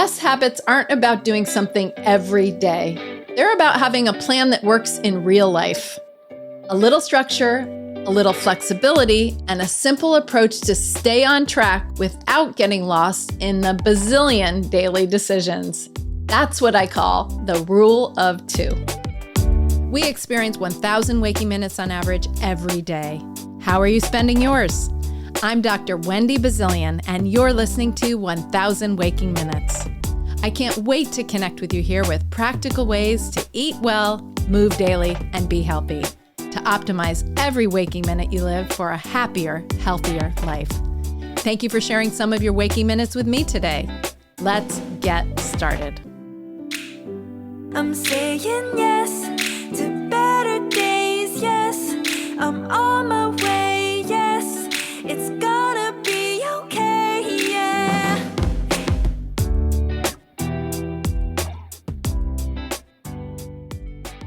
best habits aren't about doing something every day. They're about having a plan that works in real life. A little structure, a little flexibility, and a simple approach to stay on track without getting lost in the bazillion daily decisions. That's what I call the rule of 2. We experience 1,000 waking minutes on average every day. How are you spending yours? I'm Dr. Wendy Bazilian, and you're listening to 1,000 Waking Minutes. I can't wait to connect with you here with practical ways to eat well, move daily, and be healthy, to optimize every waking minute you live for a happier, healthier life. Thank you for sharing some of your waking minutes with me today. Let's get started. I'm saying yes to better days, yes. I'm on my way, yes. It's gonna be okay, yeah.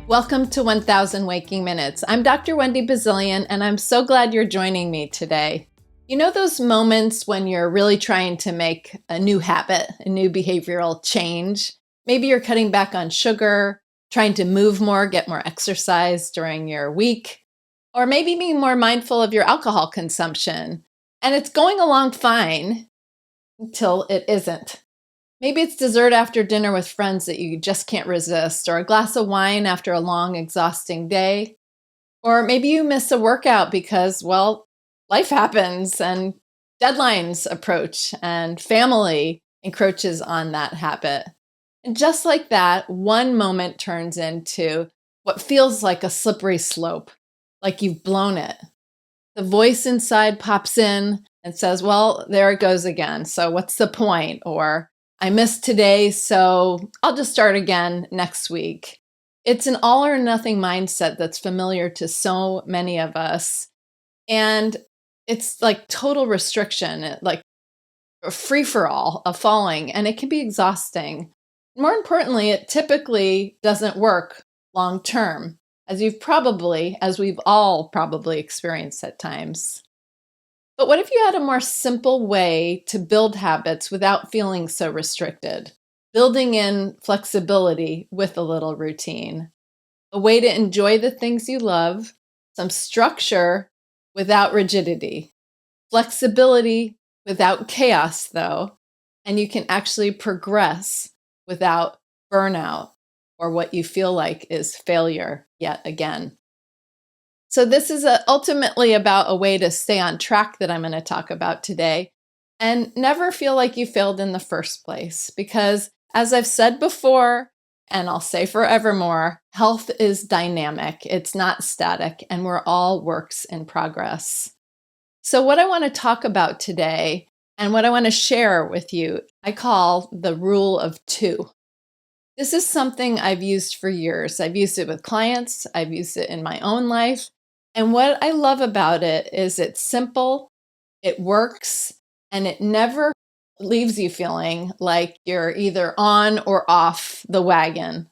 Welcome to 1,000 Waking Minutes. I'm Dr. Wendy Bazilian, and I'm so glad you're joining me today. You know those moments when you're really trying to make a new habit, a new behavioral change? Maybe you're cutting back on sugar, trying to move more, get more exercise during your week, or maybe being more mindful of your alcohol consumption. And it's going along fine until it isn't. Maybe it's dessert after dinner with friends that you just can't resist, or a glass of wine after a long, exhausting day. Or maybe you miss a workout because, well, life happens and deadlines approach and family encroaches on that habit. And just like that, one moment turns into what feels like a slippery slope, like you've blown it. The voice inside pops in and says, well, there it goes again. So what's the point? Or I missed today, so I'll just start again next week. It's an all or nothing mindset that's familiar to so many of us. And it's like total restriction, like a free-for-all of falling, and it can be exhausting. More importantly, it typically doesn't work long-term, as we've all probably experienced at times. But what if you had a more simple way to build habits without feeling so restricted? Building in flexibility with a little routine. A way to enjoy the things you love, some structure without rigidity. Flexibility without chaos, though, and you can actually progress without burnout or what you feel like is failure yet again. So this is ultimately about a way to stay on track that I'm going to talk about today and never feel like you failed in the first place. Because as I've said before, and I'll say forevermore, health is dynamic. It's not static, and we're all works in progress. So what I want to talk about today and what I want to share with you, I call the rule of 2. This is something I've used for years. I've used it with clients. I've used it in my own life. And what I love about it is it's simple, it works, and it never leaves you feeling like you're either on or off the wagon,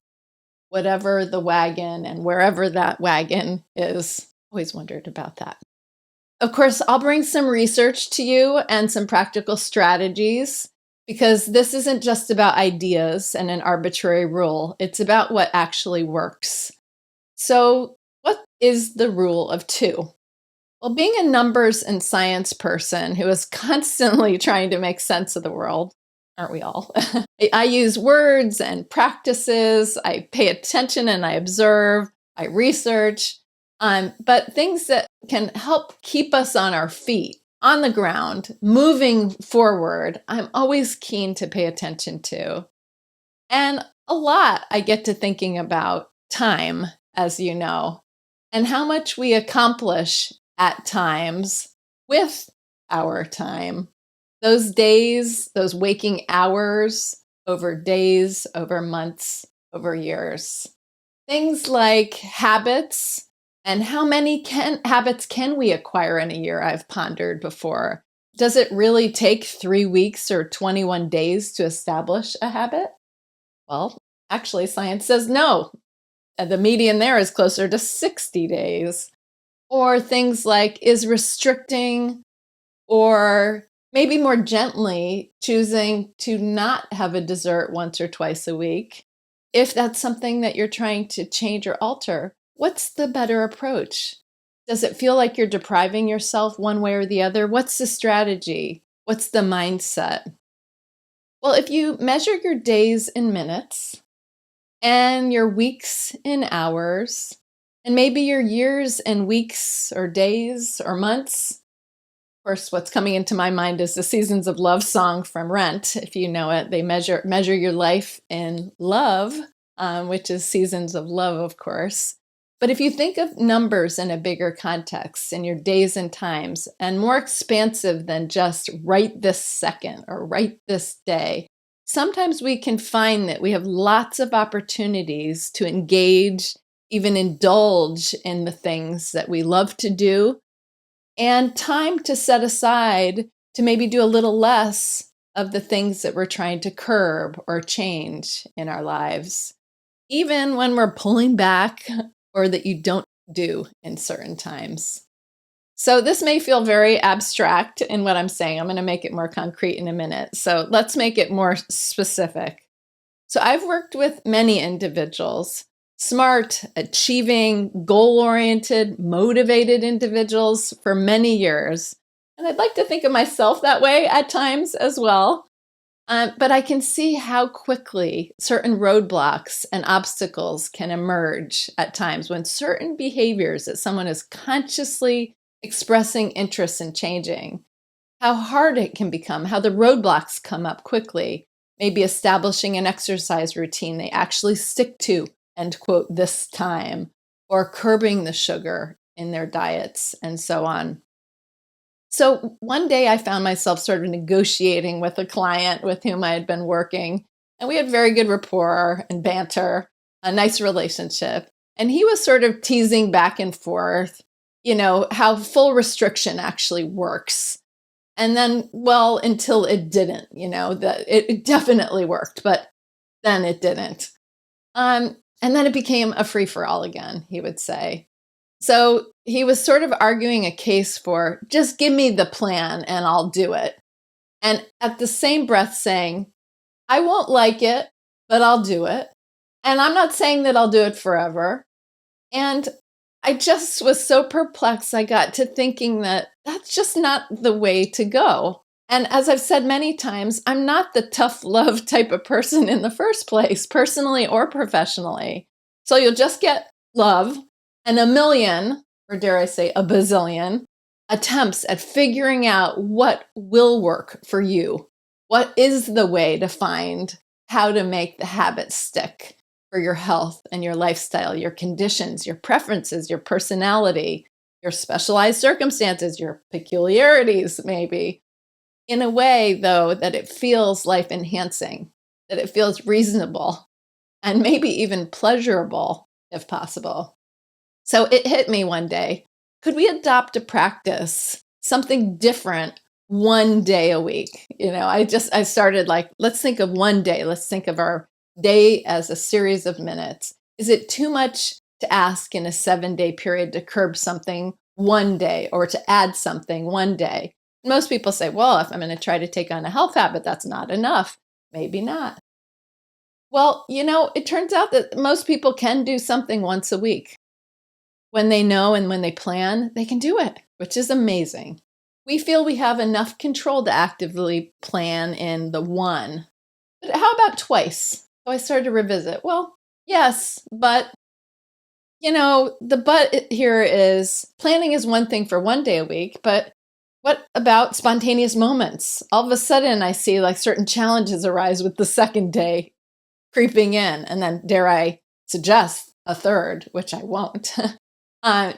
whatever the wagon and wherever that wagon is. Always wondered about that. Of course, I'll bring some research to you and some practical strategies because this isn't just about ideas and an arbitrary rule. It's about what actually works. So, what is the rule of 2? Well, being a numbers and science person who is constantly trying to make sense of the world, aren't we all? I use words and practices. I pay attention and I observe. I research. But things that can help keep us on our feet, on the ground, moving forward, I'm always keen to pay attention to. And a lot I get to thinking about time, as you know, and how much we accomplish at times with our time. Those days, those waking hours, over days, over months, over years. Things like habits. And how many habits can we acquire in a year? I've pondered before. Does it really take 3 weeks or 21 days to establish a habit? Well, actually, science says no. The median there is closer to 60 days. Or things like, is restricting or Maybe more gently choosing to not have a dessert once or twice a week. If that's something that you're trying to change or alter, what's the better approach? Does it feel like you're depriving yourself one way or the other? What's the strategy? What's the mindset? Well, if you measure your days in minutes and your weeks in hours, and maybe your years in weeks or days or months, of course, what's coming into my mind is the Seasons of Love song from Rent. If you know it, they measure your life in love, which is seasons of love, of course. But if you think of numbers in a bigger context, in your days and times, and more expansive than just right this second or right this day, sometimes we can find that we have lots of opportunities to engage, even indulge in the things that we love to do, and time to set aside to maybe do a little less of the things that we're trying to curb or change in our lives, even when we're pulling back or that you don't do in certain times. So this may feel very abstract in what I'm saying. I'm going to make it more concrete in a minute. So let's make it more specific. So I've worked with many individuals, smart, achieving, goal-oriented, motivated individuals for many years. And I'd like to think of myself that way at times as well. But I can see how quickly certain roadblocks and obstacles can emerge at times when certain behaviors that someone is consciously expressing interest in changing, how hard it can become, how the roadblocks come up quickly. Maybe establishing an exercise routine they actually stick to, end quote, this time, or curbing the sugar in their diets, and so on. So one day I found myself sort of negotiating with a client with whom I had been working, and we had very good rapport and banter, a nice relationship. And he was sort of teasing back and forth, how full restriction actually works. And then, well, until it didn't, that it definitely worked, but then it didn't. And then it became a free-for-all again, he would say. So he was sort of arguing a case for just give me the plan and I'll do it. And at the same breath saying, I won't like it, but I'll do it. And I'm not saying that I'll do it forever. And I just was so perplexed. I got to thinking that that's just not the way to go. And as I've said many times, I'm not the tough love type of person in the first place, personally or professionally. So you'll just get love and a million, or dare I say a bazillion, attempts at figuring out what will work for you. What is the way to find how to make the habit stick for your health and your lifestyle, your conditions, your preferences, your personality, your specialized circumstances, your peculiarities, maybe, in a way, though, that it feels life enhancing, that it feels reasonable, and maybe even pleasurable, if possible. So it hit me one day. Could we adopt a practice, something different, one day a week? I started let's think of one day. Let's think of our day as a series of minutes. Is it too much to ask in a 7-day period to curb something one day or to add something one day? Most people say, well, if I'm going to try to take on a health habit, that's not enough. Maybe not. Well, it turns out that most people can do something once a week. When they know and when they plan, they can do it, which is amazing. We feel we have enough control to actively plan in the one. But how about twice? So I started to revisit. Well, yes, but, the but here is planning is one thing for one day a week, but what about spontaneous moments? All of a sudden, I see certain challenges arise with the second day creeping in, and then dare I suggest a third, which I won't. I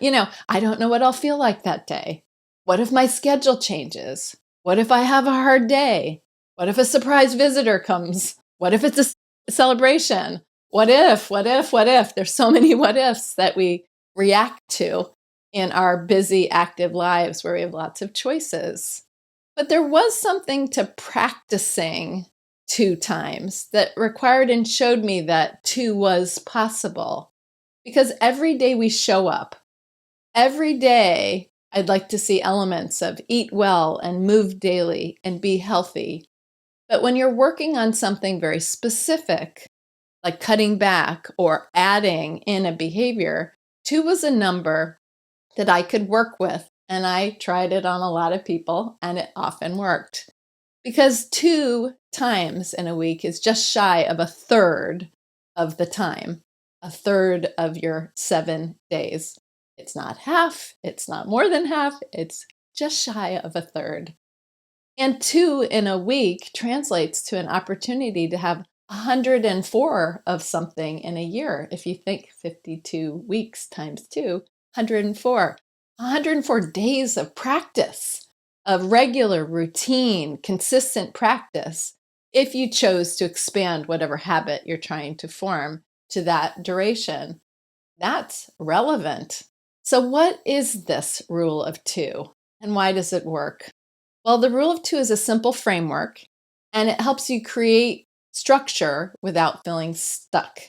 don't know what I'll feel like that day. What if my schedule changes? What if I have a hard day? What if a surprise visitor comes? What if it's a celebration? What if? There's so many what ifs that we react to in our busy, active lives where we have lots of choices. But there was something to practicing 2 times that required and showed me that 2 was possible. Because every day we show up, every day I'd like to see elements of eat well and move daily and be healthy. But when you're working on something very specific, like cutting back or adding in a behavior, 2 was a number that I could work with. And I tried it on a lot of people, and it often worked. Because 2 times in a week is just shy of a third of the time, a third of your 7 days. It's not half, it's not more than half, it's just shy of a third. And 2 in a week translates to an opportunity to have 104 of something in a year. If you think 52 weeks times 2, 104. 104 days of practice, of regular, routine, consistent practice, if you chose to expand whatever habit you're trying to form to that duration. That's relevant. So what is this rule of 2, and why does it work? Well, the rule of 2 is a simple framework, and it helps you create structure without feeling stuck.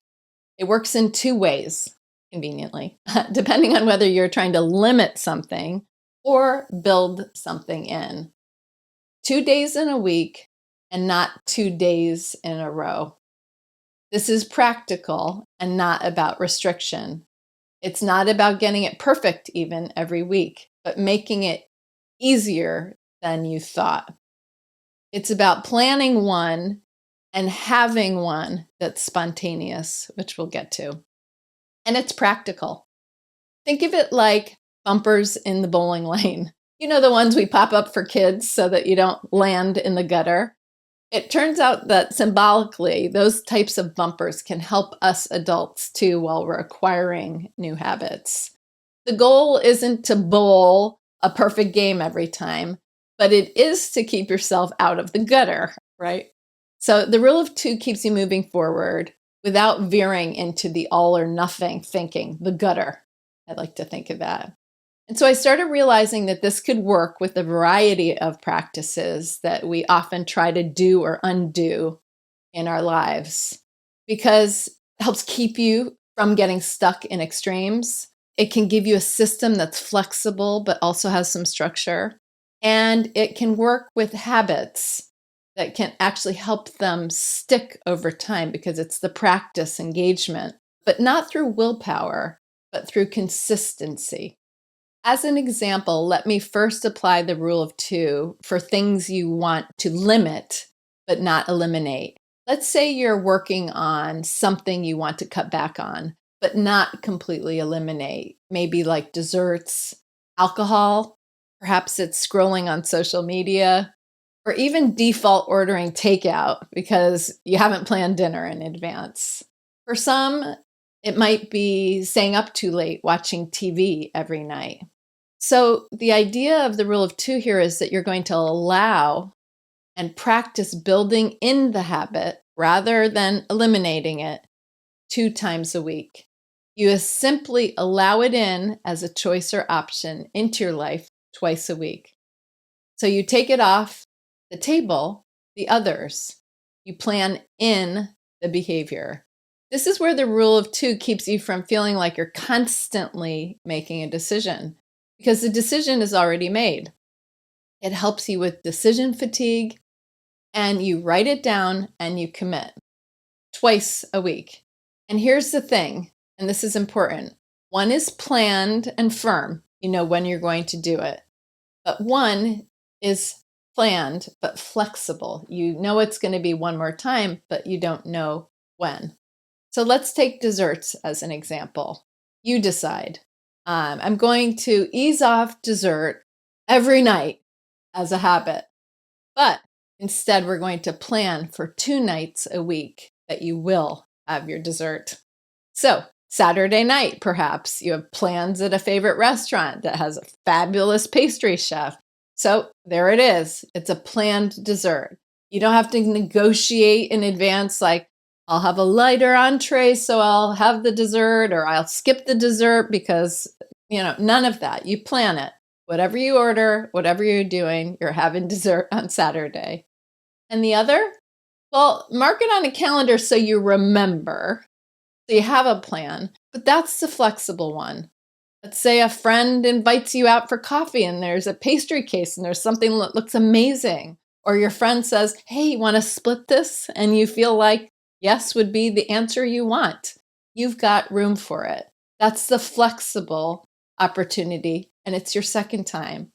It works in 2 ways, conveniently, depending on whether you're trying to limit something or build something in. 2 days in a week and not 2 days in a row. This is practical and not about restriction. It's not about getting it perfect even every week, but making it easier than you thought. It's about planning one and having one that's spontaneous, which we'll get to. And it's practical. Think of it like bumpers in the bowling lane. You know, the ones we pop up for kids so that you don't land in the gutter? It turns out that symbolically, those types of bumpers can help us adults too while we're acquiring new habits. The goal isn't to bowl a perfect game every time, but it is to keep yourself out of the gutter, right? So the rule of 2 keeps you moving forward without veering into the all or nothing thinking, the gutter. I like to think of that. And so I started realizing that this could work with a variety of practices that we often try to do or undo in our lives, because it helps keep you from getting stuck in extremes. It can give you a system that's flexible but also has some structure. And it can work with habits that can actually help them stick over time because it's the practice engagement, but not through willpower, but through consistency. As an example, let me first apply the rule of 2 for things you want to limit, but not eliminate. Let's say you're working on something you want to cut back on, but not completely eliminate. Maybe like desserts, alcohol, perhaps it's scrolling on social media, or even default ordering takeout because you haven't planned dinner in advance. For some, it might be staying up too late watching TV every night. So the idea of the rule of 2 here is that you're going to allow and practice building in the habit rather than eliminating it 2 times a week. You simply allow it in as a choice or option into your life twice a week. So you take it off the table, the others. You plan in the behavior. This is where the rule of 2 keeps you from feeling like you're constantly making a decision, because the decision is already made. It helps you with decision fatigue, and you write it down and you commit twice a week. And here's the thing, and this is important. One is planned and firm. You know when you're going to do it. But one is planned but flexible. You know it's going to be one more time, but you don't know when. So let's take desserts as an example. You decide, I'm going to ease off dessert every night as a habit, but instead we're going to plan for 2 nights a week that you will have your dessert. So Saturday night, perhaps you have plans at a favorite restaurant that has a fabulous pastry chef. So there it is. It's a planned dessert. You don't have to negotiate in advance like, I'll have a lighter entree, so I'll have the dessert, or I'll skip the dessert because, none of that. You plan it. Whatever you order, whatever you're doing, you're having dessert on Saturday. And the other? Well, mark it on a calendar so you remember. So you have a plan, but that's the flexible one. Let's say a friend invites you out for coffee and there's a pastry case and there's something that looks amazing. Or your friend says, hey, you want to split this? And you feel like yes would be the answer you want. You've got room for it. That's the flexible opportunity, and it's your second time.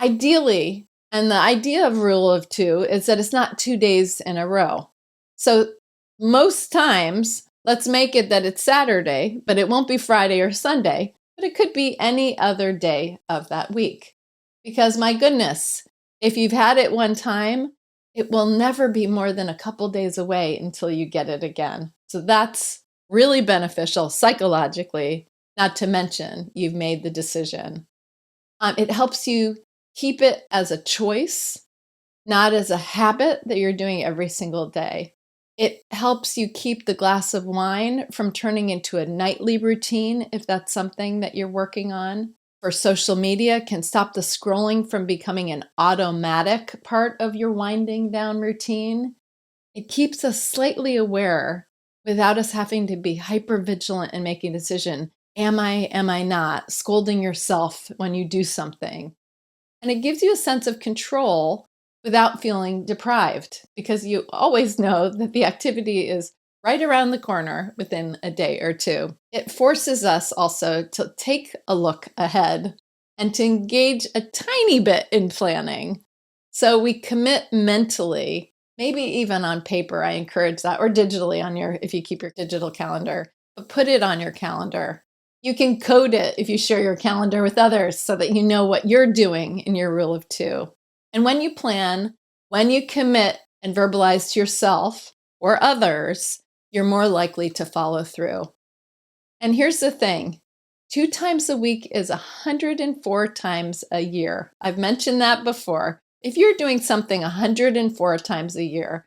Ideally, and the idea of rule of two is that it's not 2 days in a row. So most times, let's make it that it's Saturday, but it won't be Friday or Sunday, but it could be any other day of that week. Because my goodness, if you've had it one time, it will never be more than a couple days away until you get it again. So that's really beneficial psychologically, not to mention you've made the decision. It helps you keep it as a choice, not as a habit that you're doing every single day. It helps you keep the glass of wine from turning into a nightly routine if that's something that you're working on. For social media, can stop the scrolling from becoming an automatic part of your winding down routine. It keeps us slightly aware without us having to be hyper vigilant and making a decision. Am I not? Scolding yourself when you do something. And it gives you a sense of control without feeling deprived, because you always know that the activity is right around the corner within a day or two. It forces us also to take a look ahead and to engage a tiny bit in planning. So we commit mentally, maybe even on paper, I encourage that, or digitally if you keep your digital calendar, but put it on your calendar. You can code it if you share your calendar with others so that you know what you're doing in your rule of two. And when you plan, when you commit and verbalize to yourself or others, you're more likely to follow through. And here's the thing, 2 times a week is 104 times a year. I've mentioned that before. If you're doing something 104 times a year,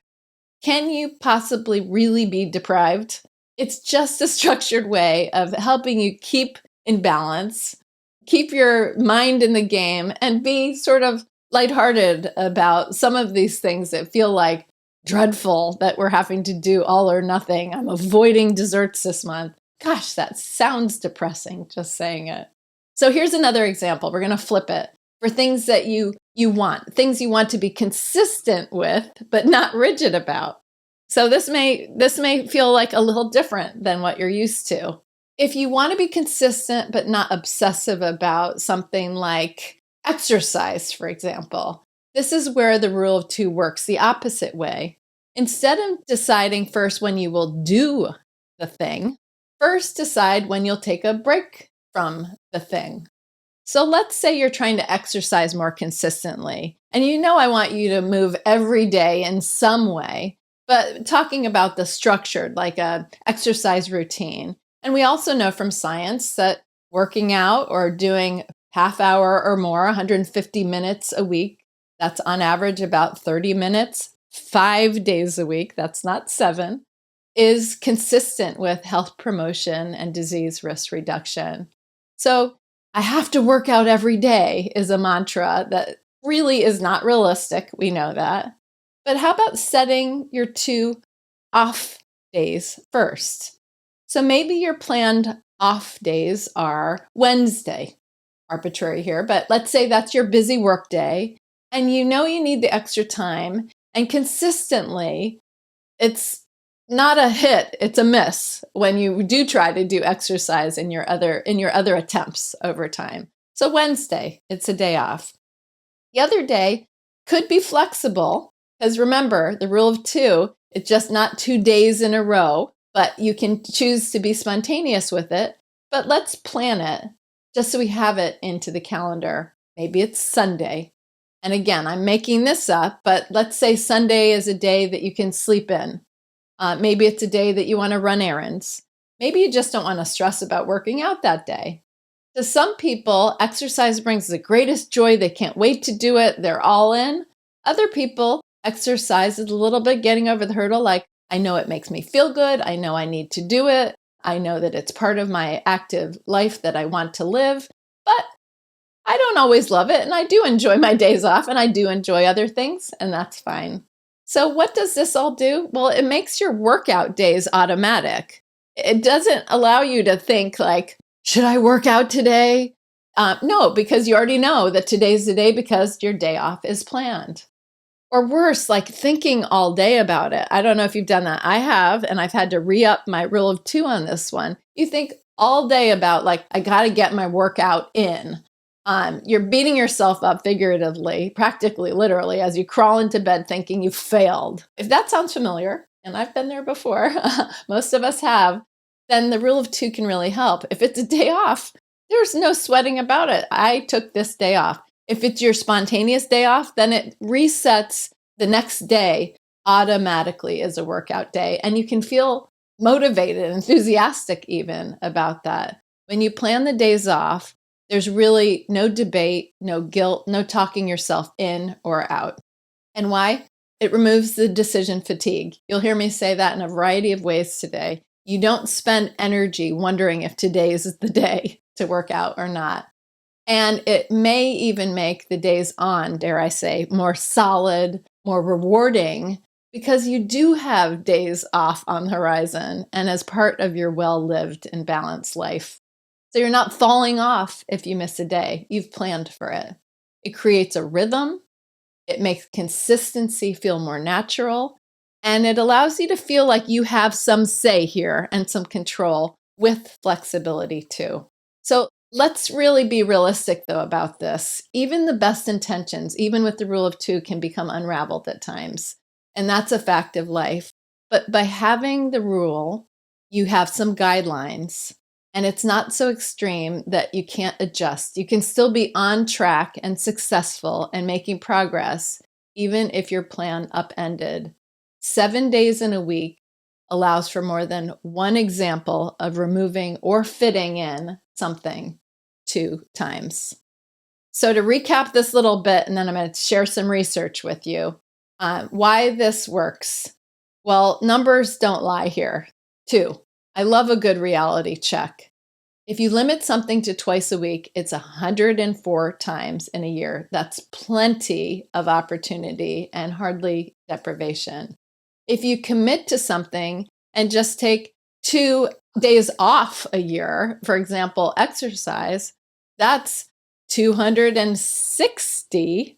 can you possibly really be deprived? It's just a structured way of helping you keep in balance, keep your mind in the game, and be sort of lighthearted about some of these things that feel like dreadful that we're having to do all or nothing. I'm avoiding desserts this month. Gosh, that sounds depressing, just saying it. So here's another example. We're going to flip it for things that you want, things you want to be consistent with, but not rigid about. So this may feel like a little different than what you're used to. If you want to be consistent, but not obsessive about something like exercise, for example, this is where the rule of two works the opposite way. Instead of deciding first when you will do the thing, first decide when you'll take a break from the thing. So let's say you're trying to exercise more consistently, and I want you to move every day in some way, but talking about the structured, like a exercise routine. And we also know from science that working out or doing half hour or more, 150 minutes a week, that's on average about 30 minutes, 5 days a week, that's not 7, is consistent with health promotion and disease risk reduction. So I have to work out every day is a mantra that really is not realistic. We know that. But how about setting your 2 off days first? So maybe your planned off days are Wednesday, arbitrary here, but let's say that's your busy work day, and you need the extra time, and consistently, it's not a hit, it's a miss when you do try to do exercise in your other attempts over time. So Wednesday, it's a day off. The other day could be flexible, because remember, the rule of two, it's just not 2 days in a row, but you can choose to be spontaneous with it. But let's plan it just so we have it into the calendar. Maybe it's Sunday. And again, I'm making this up, but let's say Sunday is a day that you can sleep in. Maybe it's a day that you want to run errands. Maybe you just don't want to stress about working out that day. To some people, exercise brings the greatest joy. They can't wait to do it. They're all in. Other people, exercise is a little bit getting over the hurdle. Like, I know it makes me feel good. I know I need to do it. I know that it's part of my active life that I want to live, but I don't always love it. And I do enjoy my days off, and I do enjoy other things, and that's fine. So what does this all do? Well, it makes your workout days automatic. It doesn't allow you to think like, should I work out today? No, because you already know that today's the day because your day off is planned. Or worse, like thinking all day about it. I don't know if you've done that. I have, and I've had to re-up my rule of 2 on this one. You think all day about like, I got to get my workout in. You're beating yourself up figuratively, practically, literally, as you crawl into bed thinking you failed. If that sounds familiar, and I've been there before, most of us have, then the rule of 2 can really help. If it's a day off, there's no sweating about it. I took this day off. If it's your spontaneous day off, then it resets the next day automatically as a workout day. And you can feel motivated, enthusiastic even about that. When you plan the days off, there's really no debate, no guilt, no talking yourself in or out. And why? It removes the decision fatigue. You'll hear me say that in a variety of ways today. You don't spend energy wondering if today is the day to work out or not. And it may even make the days on, dare I say, more solid, more rewarding, because you do have days off on the horizon and as part of your well-lived and balanced life. So you're not falling off if you miss a day. You've planned for it. It creates a rhythm. It makes consistency feel more natural. And it allows you to feel like you have some say here and some control with flexibility too. So let's really be realistic though about this. Even the best intentions, even with the rule of 2, can become unraveled at times. And that's a fact of life. But by having the rule, you have some guidelines. And it's not so extreme that you can't adjust. You can still be on track and successful and making progress, even if your plan upended. 7 days in a week allows for more than one example of removing or fitting in something 2 times. So to recap this little bit, and then I'm going to share some research with you, why this works. Well, numbers don't lie here. 2. I love a good reality check. If you limit something to twice a week, it's 104 times in a year. That's plenty of opportunity and hardly deprivation. If you commit to something and just take 2 days off a year, for example, exercise, that's 260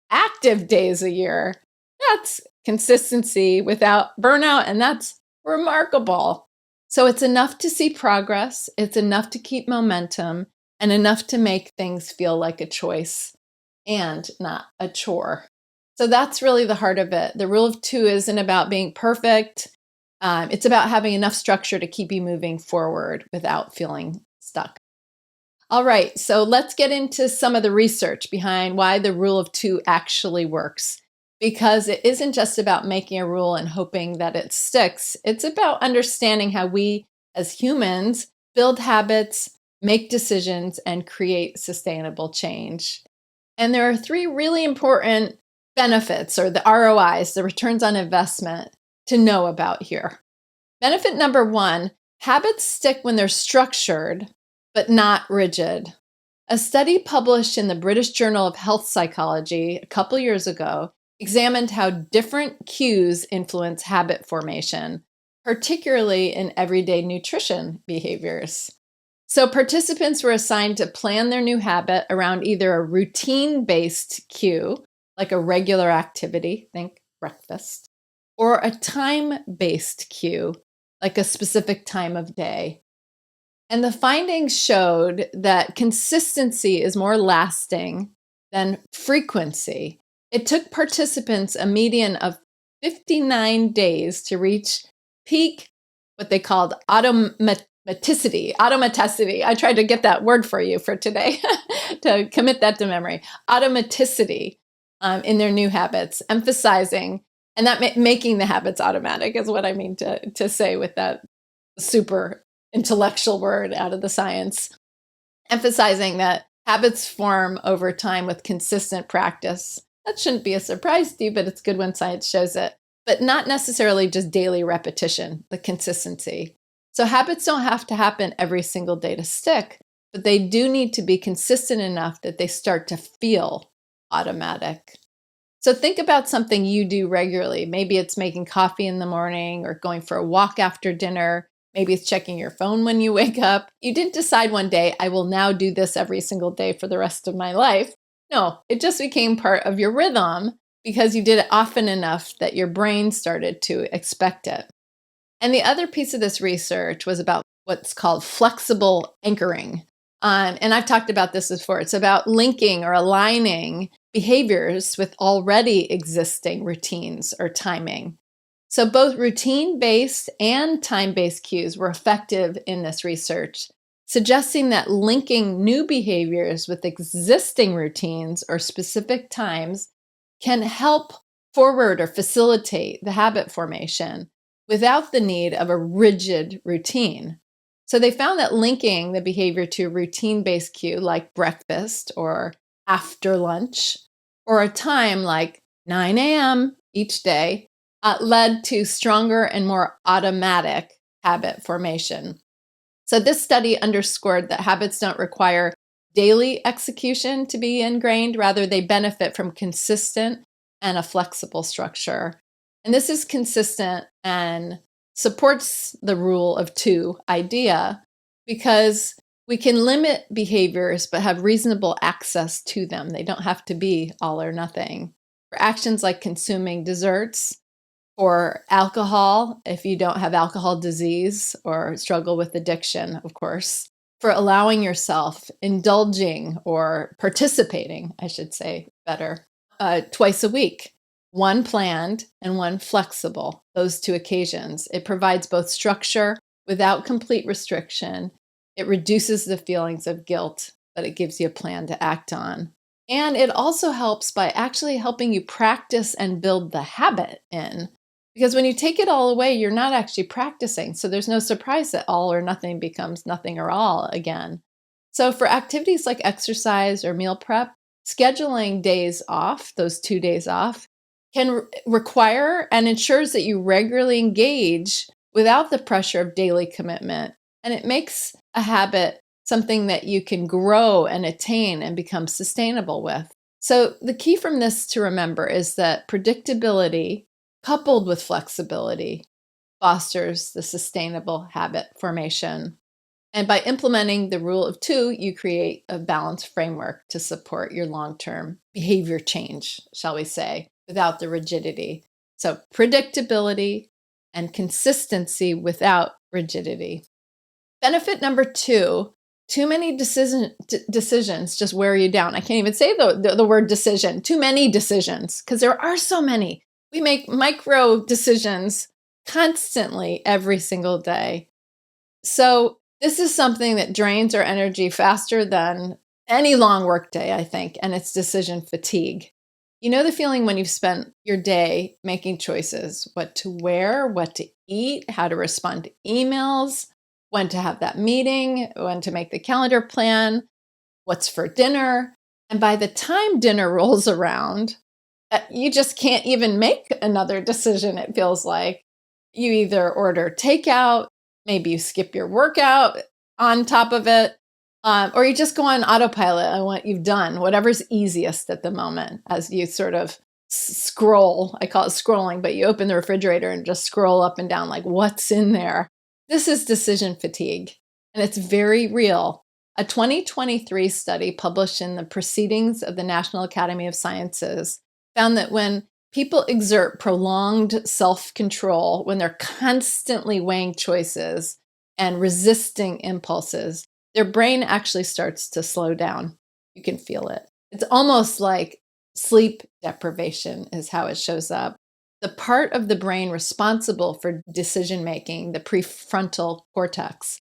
active days a year. That's consistency without burnout, and that's remarkable. So it's enough to see progress, it's enough to keep momentum, and enough to make things feel like a choice and not a chore. So that's really the heart of it. The rule of 2 isn't about being perfect. It's about having enough structure to keep you moving forward without feeling stuck. All right, so let's get into some of the research behind why the rule of 2 actually works. Because it isn't just about making a rule and hoping that it sticks. It's about understanding how we as humans build habits, make decisions, and create sustainable change. And there are 3 really important benefits, or the ROIs, the returns on investment, to know about here. Benefit number 1, habits stick when they're structured, but not rigid. A study published in the British Journal of Health Psychology a couple years ago examined how different cues influence habit formation, particularly in everyday nutrition behaviors. So participants were assigned to plan their new habit around either a routine-based cue, like a regular activity, think breakfast, or a time-based cue, like a specific time of day. And the findings showed that consistency is more lasting than frequency. It took participants a median of 59 days to reach peak, what they called automaticity. I tried to get that word for you for today to commit that to memory. Automaticity in their new habits, emphasizing, and that making the habits automatic is what I mean to say with that super intellectual word out of the science, emphasizing that habits form over time with consistent practice. That shouldn't be a surprise to you, but it's good when science shows it. But not necessarily just daily repetition, the consistency. So habits don't have to happen every single day to stick, but they do need to be consistent enough that they start to feel automatic. So think about something you do regularly. Maybe it's making coffee in the morning or going for a walk after dinner. Maybe it's checking your phone when you wake up. You didn't decide one day, I will now do this every single day for the rest of my life. No, it just became part of your rhythm because you did it often enough that your brain started to expect it. And the other piece of this research was about what's called flexible anchoring. And I've talked about this before. It's about linking or aligning behaviors with already existing routines or timing. So both routine-based and time-based cues were effective in this research, suggesting that linking new behaviors with existing routines or specific times can help forward or facilitate the habit formation without the need of a rigid routine. So they found that linking the behavior to a routine-based cue like breakfast or after lunch, or a time like 9 a.m. each day, led to stronger and more automatic habit formation. So this study underscored that habits don't require daily execution to be ingrained. Rather, they benefit from consistent and a flexible structure. And this is consistent and supports the rule of two idea because we can limit behaviors but have reasonable access to them. They don't have to be all or nothing. For actions like consuming desserts, or alcohol, if you don't have alcohol disease or struggle with addiction, of course, for allowing yourself, indulging or participating, I should say better, twice a week, one planned and one flexible, those two occasions. It provides both structure without complete restriction. It reduces the feelings of guilt, but it gives you a plan to act on. And it also helps by actually helping you practice and build the habit in. Because when you take it all away, you're not actually practicing. So there's no surprise that all or nothing becomes nothing or all again. So for activities like exercise or meal prep, scheduling days off, those 2 days off, can require and ensures that you regularly engage without the pressure of daily commitment. And it makes a habit something that you can grow and attain and become sustainable with. So the key from this to remember is that predictability coupled with flexibility fosters the sustainable habit formation. And by implementing the rule of two, you create a balanced framework to support your long-term behavior change, shall we say, without the rigidity. So predictability and consistency without rigidity. Benefit number two, too many decisions just wear you down. I can't even say the word decision, too many decisions, because there are so many. We make micro decisions constantly every single day. So this is something that drains our energy faster than any long work day, I think, and it's decision fatigue. You know the feeling when you've spent your day making choices, what to wear, what to eat, how to respond to emails, when to have that meeting, when to make the calendar plan, what's for dinner. And by the time dinner rolls around, you just can't even make another decision, it feels like. You either order takeout, maybe you skip your workout on top of it, or you just go on autopilot on what you've done, whatever's easiest at the moment as you sort of scroll. I call it scrolling, but you open the refrigerator and just scroll up and down like what's in there. This is decision fatigue, and it's very real. A 2023 study published in the Proceedings of the National Academy of Sciences found that when people exert prolonged self-control, when they're constantly weighing choices and resisting impulses, their brain actually starts to slow down. You can feel it. It's almost like sleep deprivation is how it shows up. The part of the brain responsible for decision-making, the prefrontal cortex,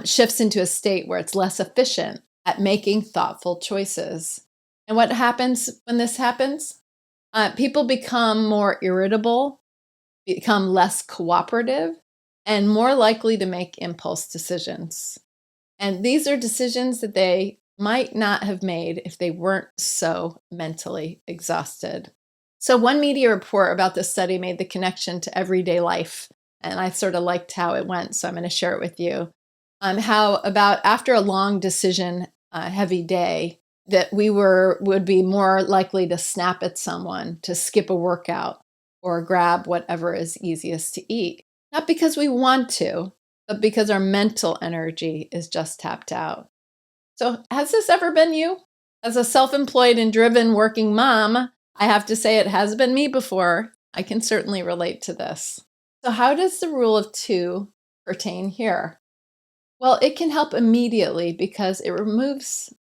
shifts into a state where it's less efficient at making thoughtful choices. And what happens when this happens? People become more irritable, become less cooperative, and more likely to make impulse decisions. And these are decisions that they might not have made if they weren't so mentally exhausted. So one media report about this study made the connection to everyday life, and I sort of liked how it went, so I'm going to share it with you. How about after a long decision heavy day, that we would be more likely to snap at someone, to skip a workout, or grab whatever is easiest to eat. Not because we want to, but because our mental energy is just tapped out. So has this ever been you? As a self-employed and driven working mom, I have to say it has been me before. I can certainly relate to this. So how does the rule of two pertain here? Well, it can help immediately because it removes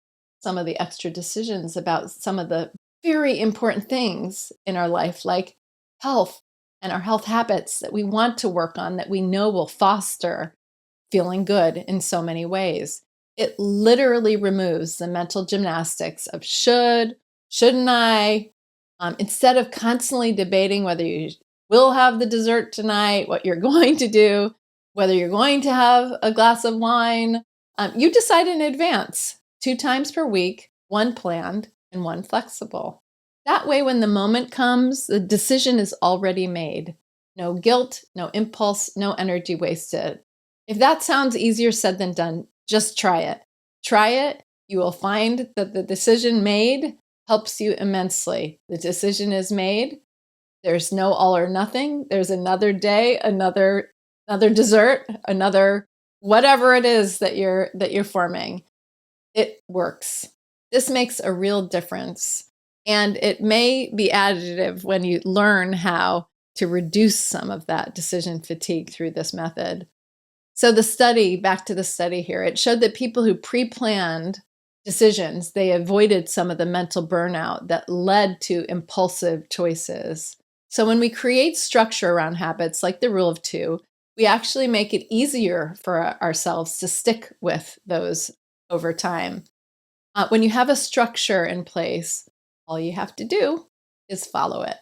some of the extra decisions about some of the very important things in our life, like health and our health habits that we want to work on, that we know will foster feeling good in so many ways. It literally removes the mental gymnastics of shouldn't I, instead of constantly debating whether you will have the dessert tonight, what you're going to do, whether you're going to have a glass of wine. You decide in advance, 2 times per week, 1 planned and 1 flexible. That way, when the moment comes, the decision is already made. No guilt, no impulse, no energy wasted. If that sounds easier said than done, just try it. Try it. You will find that the decision made helps you immensely. The decision is made. There's no all or nothing. There's another day, another dessert, another whatever it is that you're forming. It works. This makes a real difference. And it may be additive when you learn how to reduce some of that decision fatigue through this method. So back to the study here, it showed that people who pre-planned decisions, they avoided some of the mental burnout that led to impulsive choices. So when we create structure around habits like the rule of two, we actually make it easier for ourselves to stick with those over time. When you have a structure in place, all you have to do is follow it.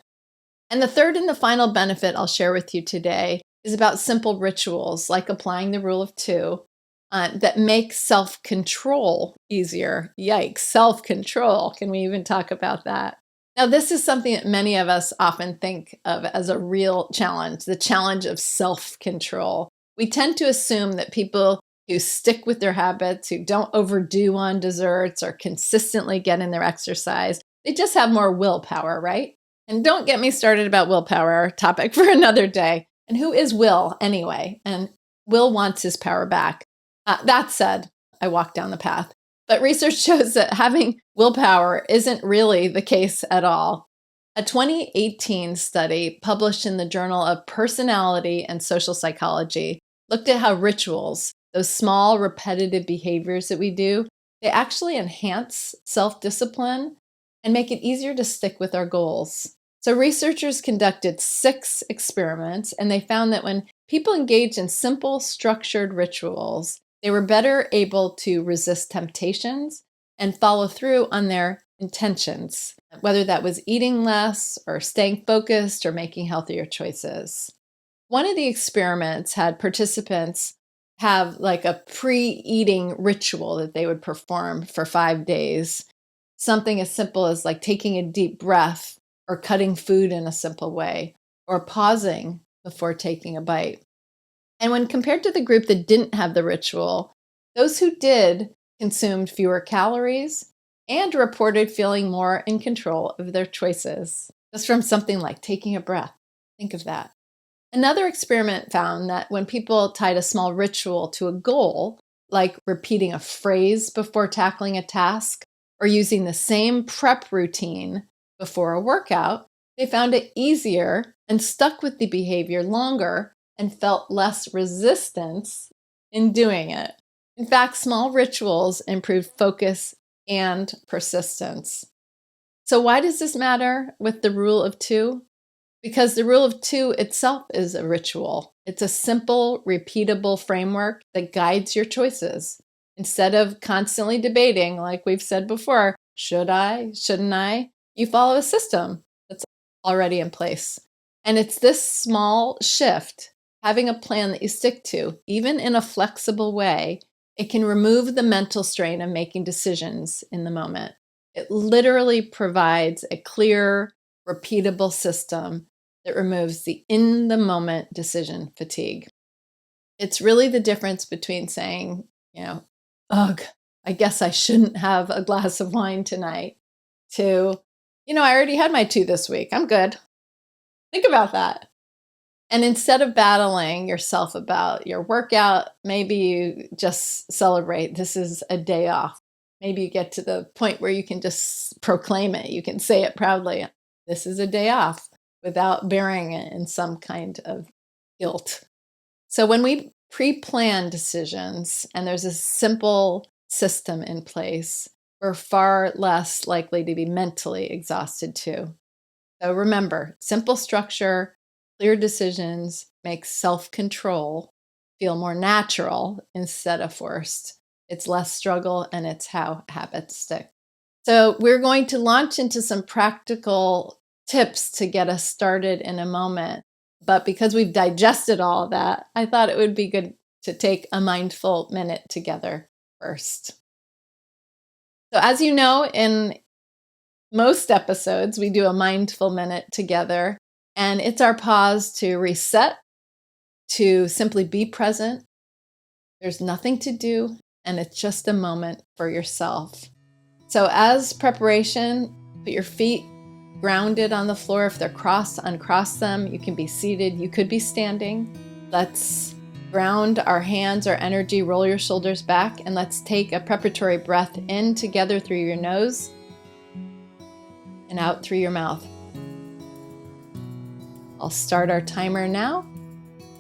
And the third and the final benefit I'll share with you today is about simple rituals, like applying the rule of two, that make self-control easier. Yikes, self-control. Can we even talk about that? Now, this is something that many of us often think of as a real challenge, the challenge of self-control. We tend to assume that people who stick with their habits, who don't overdo on desserts or consistently get in their exercise, they just have more willpower, right? And don't get me started about willpower, topic for another day. And who is Will anyway? And Will wants his power back. That said, I walked down the path. But research shows that having willpower isn't really the case at all. A 2018 study published in the Journal of Personality and Social Psychology looked at how rituals, those small repetitive behaviors that we do, they actually enhance self-discipline and make it easier to stick with our goals. So researchers conducted 6 experiments, and they found that when people engaged in simple, structured rituals, they were better able to resist temptations and follow through on their intentions, whether that was eating less or staying focused or making healthier choices. One of the experiments had participants have like a pre-eating ritual that they would perform for 5 days. Something as simple as like taking a deep breath or cutting food in a simple way or pausing before taking a bite. And when compared to the group that didn't have the ritual, those who did consumed fewer calories and reported feeling more in control of their choices. Just from something like taking a breath. Think of that. Another experiment found that when people tied a small ritual to a goal, like repeating a phrase before tackling a task or using the same prep routine before a workout, they found it easier and stuck with the behavior longer and felt less resistance in doing it. In fact, small rituals improve focus and persistence. So why does this matter with the rule of two? Because the rule of two itself is a ritual. It's a simple, repeatable framework that guides your choices. Instead of constantly debating, like we've said before, should I, shouldn't I? You follow a system that's already in place. And it's this small shift, having a plan that you stick to, even in a flexible way, it can remove the mental strain of making decisions in the moment. It literally provides a clear, repeatable system that removes the in-the-moment decision fatigue. It's really the difference between saying, ugh, I guess I shouldn't have a glass of wine tonight, to, I already had my 2 this week. I'm good. Think about that. And instead of battling yourself about your workout, maybe you just celebrate this is a day off. Maybe you get to the point where you can just proclaim it. You can say it proudly. This is a day off without bearing it in some kind of guilt. So when we pre-plan decisions and there's a simple system in place, we're far less likely to be mentally exhausted too. So remember, simple structure, clear decisions make self-control feel more natural instead of forced. It's less struggle, and it's how habits stick. So we're going to launch into some practical tips to get us started in a moment. But because we've digested all of that, I thought it would be good to take a mindful minute together first. So as you know, in most episodes, we do a mindful minute together, and it's our pause to reset, to simply be present. There's nothing to do, and it's just a moment for yourself. So as preparation, put your feet grounded on the floor. If they're crossed, uncross them. You can be seated. You could be standing. Let's ground our hands, our energy, roll your shoulders back, and let's take a preparatory breath in together through your nose and out through your mouth. I'll start our timer now.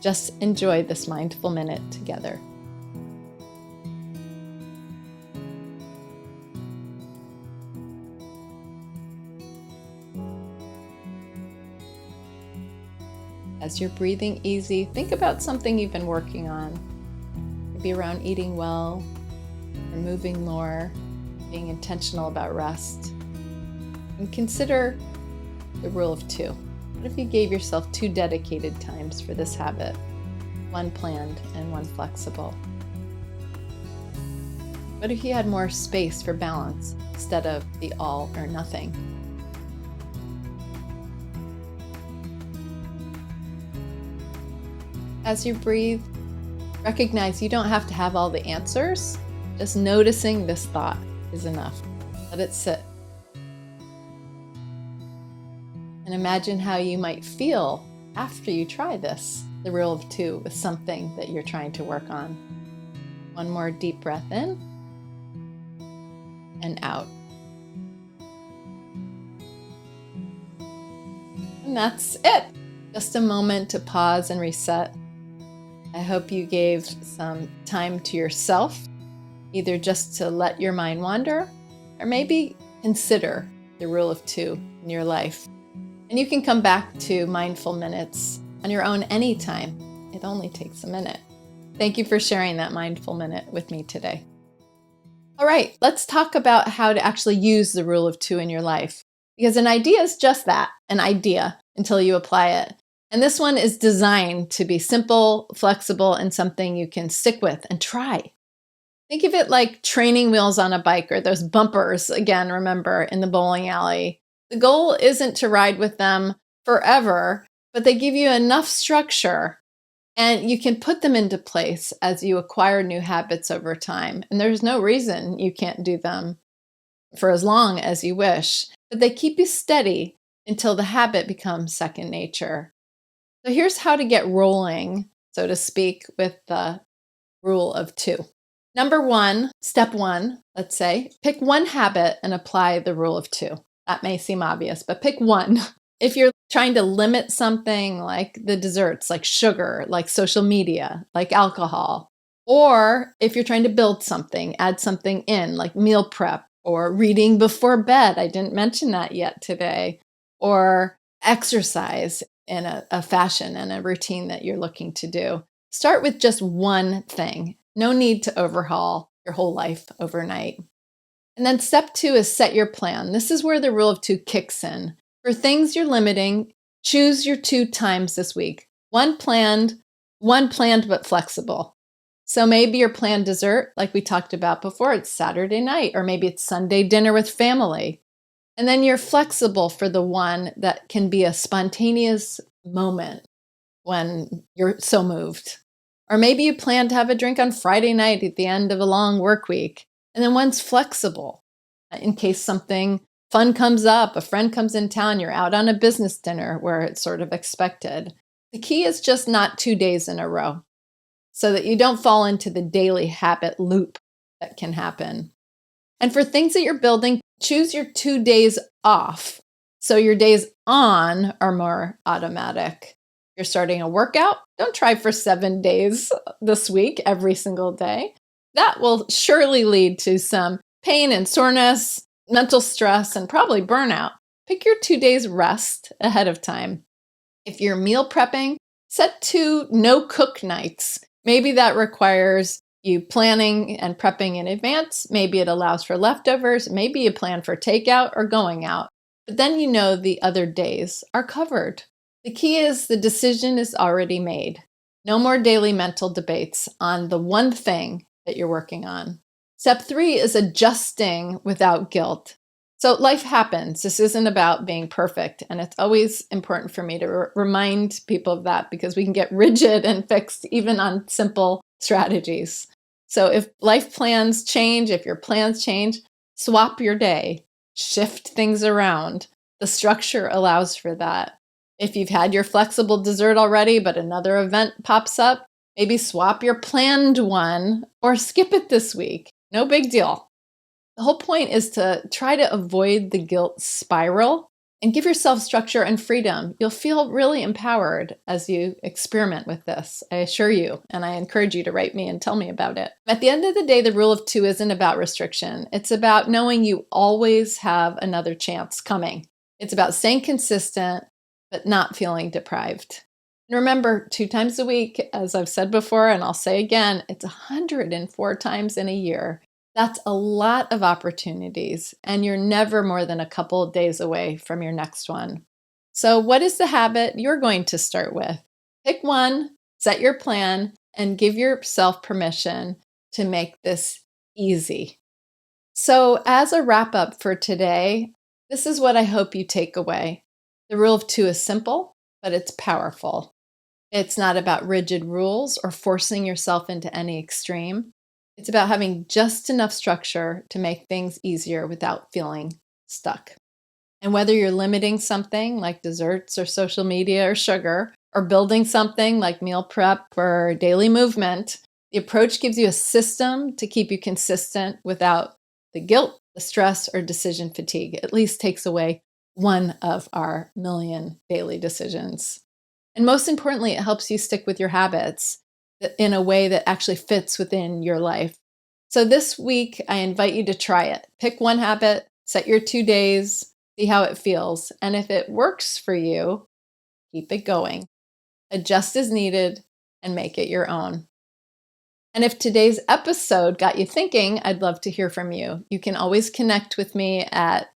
Just enjoy this mindful minute together. As you're breathing easy, think about something you've been working on. Maybe around eating well, or moving more, being intentional about rest. And consider the rule of 2. What if you gave yourself 2 dedicated times for this habit? 1 planned and 1 flexible. What if you had more space for balance instead of the all or nothing? As you breathe, recognize you don't have to have all the answers. Just noticing this thought is enough. Let it sit. And imagine how you might feel after you try this, the rule of 2, with something that you're trying to work on. 1 more deep breath in and out. And that's it. Just a moment to pause and reset. I hope you gave some time to yourself, either just to let your mind wander, or maybe consider the rule of 2 in your life. And you can come back to mindful minutes on your own anytime. It only takes a minute. Thank you for sharing that mindful minute with me today. All right, let's talk about how to actually use the rule of 2 in your life. Because an idea is just that, an idea, until you apply it. And this one is designed to be simple, flexible, and something you can stick with and try. Think of it like training wheels on a bike or those bumpers, again, remember, in the bowling alley. The goal isn't to ride with them forever, but they give you enough structure and you can put them into place as you acquire new habits over time. And there's no reason you can't do them for as long as you wish, but they keep you steady until the habit becomes second nature. So here's how to get rolling, so to speak, with the rule of 2. Number 1, step 1, let's say, pick 1 habit and apply the rule of 2. That may seem obvious, but pick 1. If you're trying to limit something like the desserts, like sugar, like social media, like alcohol, or if you're trying to build something, add something in, like meal prep or reading before bed. I didn't mention that yet today. Or exercise in a fashion and a routine that you're looking to do. Start with just 1 thing. No need to overhaul your whole life overnight. And then step 2 is set your plan. This is where the rule of 2 kicks in. For things you're limiting, choose your 2 times this week. 1 planned but flexible. So maybe your planned dessert, like we talked about before, it's Saturday night, or maybe it's Sunday dinner with family. And then you're flexible for the one that can be a spontaneous moment when you're so moved. Or maybe you plan to have a drink on Friday night at the end of a long work week. And then one's flexible in case something fun comes up, a friend comes in town, you're out on a business dinner where it's sort of expected. The key is just not 2 days in a row so that you don't fall into the daily habit loop that can happen. And for things that you're building, choose your 2 days off so your days on are more automatic. You're starting a workout, don't try for 7 days this week, every single day. That will surely lead to some pain and soreness, mental stress, and probably burnout. Pick your 2 days rest ahead of time. If you're meal prepping, set 2 no-cook nights. Maybe that requires you planning and prepping in advance. Maybe it allows for leftovers. Maybe you plan for takeout or going out. But then you know the other days are covered. The key is the decision is already made. No more daily mental debates on the one thing that you're working on. Step 3 is adjusting without guilt. So life happens. This isn't about being perfect. And it's always important for me to remind people of that because we can get rigid and fixed even on simple strategies. So if life plans change, if your plans change, swap your day, shift things around. The structure allows for that. If you've had your flexible dessert already, but another event pops up, maybe swap your planned one or skip it this week. No big deal. The whole point is to try to avoid the guilt spiral and give yourself structure and freedom. You'll feel really empowered as you experiment with this, I assure you, and I encourage you to write me and tell me about it. At the end of the day, the rule of 2 isn't about restriction. It's about knowing you always have another chance coming. It's about staying consistent, but not feeling deprived. And remember, 2 times a week, as I've said before, and I'll say again, it's 104 times in a year. That's a lot of opportunities, and you're never more than a couple of days away from your next one. So what is the habit you're going to start with? Pick one, set your plan, and give yourself permission to make this easy. So as a wrap up for today, this is what I hope you take away. The rule of 2 is simple, but it's powerful. It's not about rigid rules or forcing yourself into any extreme. It's about having just enough structure to make things easier without feeling stuck. And whether you're limiting something like desserts or social media or sugar, or building something like meal prep or daily movement, the approach gives you a system to keep you consistent without the guilt, the stress, or decision fatigue. It at least takes away one of our million daily decisions. And most importantly, it helps you stick with your habits in a way that actually fits within your life. So this week, I invite you to try it. Pick one habit, set your 2 days, see how it feels. And if it works for you, keep it going. Adjust as needed and make it your own. And if today's episode got you thinking, I'd love to hear from you. You can always connect with me at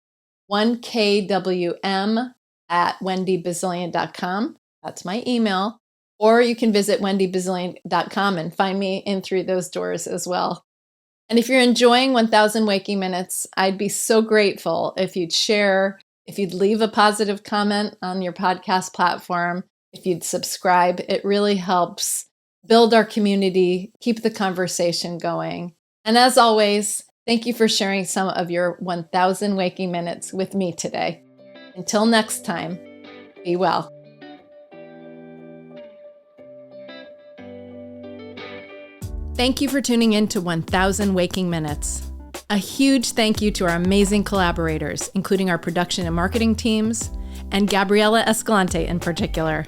1kwm@wendybazilian.com. That's my email. Or you can visit wendybazilian.com and find me in through those doors as well. And if you're enjoying 1000 Waking Minutes, I'd be so grateful if you'd share, if you'd leave a positive comment on your podcast platform, if you'd subscribe. It really helps build our community, keep the conversation going. And as always, thank you for sharing some of your 1000 Waking Minutes with me today. Until next time, be well. Thank you for tuning in to 1000 Waking Minutes. A huge thank you to our amazing collaborators, including our production and marketing teams, and Gabriela Escalante in particular.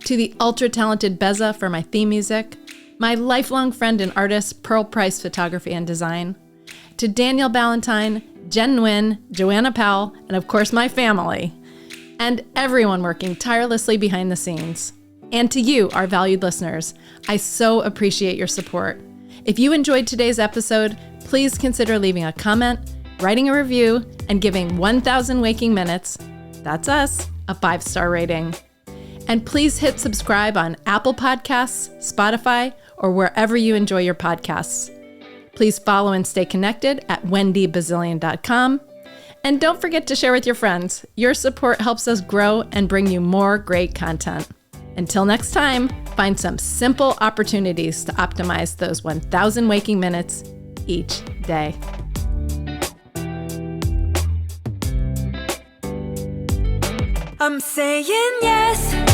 To the ultra-talented Beza for my theme music, my lifelong friend and artist, Pearl Price Photography and Design, to Danielle Ballantyne, Jen Nguyen, Joanna Powell, and of course my family, and everyone working tirelessly behind the scenes. And to you, our valued listeners, I so appreciate your support. If you enjoyed today's episode, please consider leaving a comment, writing a review, and giving 1000 Waking Minutes, that's us, a 5-star rating. And please hit subscribe on Apple Podcasts, Spotify, or wherever you enjoy your podcasts. Please follow and stay connected at wendybazilian.com. And don't forget to share with your friends. Your support helps us grow and bring you more great content. Until next time, find some simple opportunities to optimize those 1000 waking minutes each day. I'm saying yes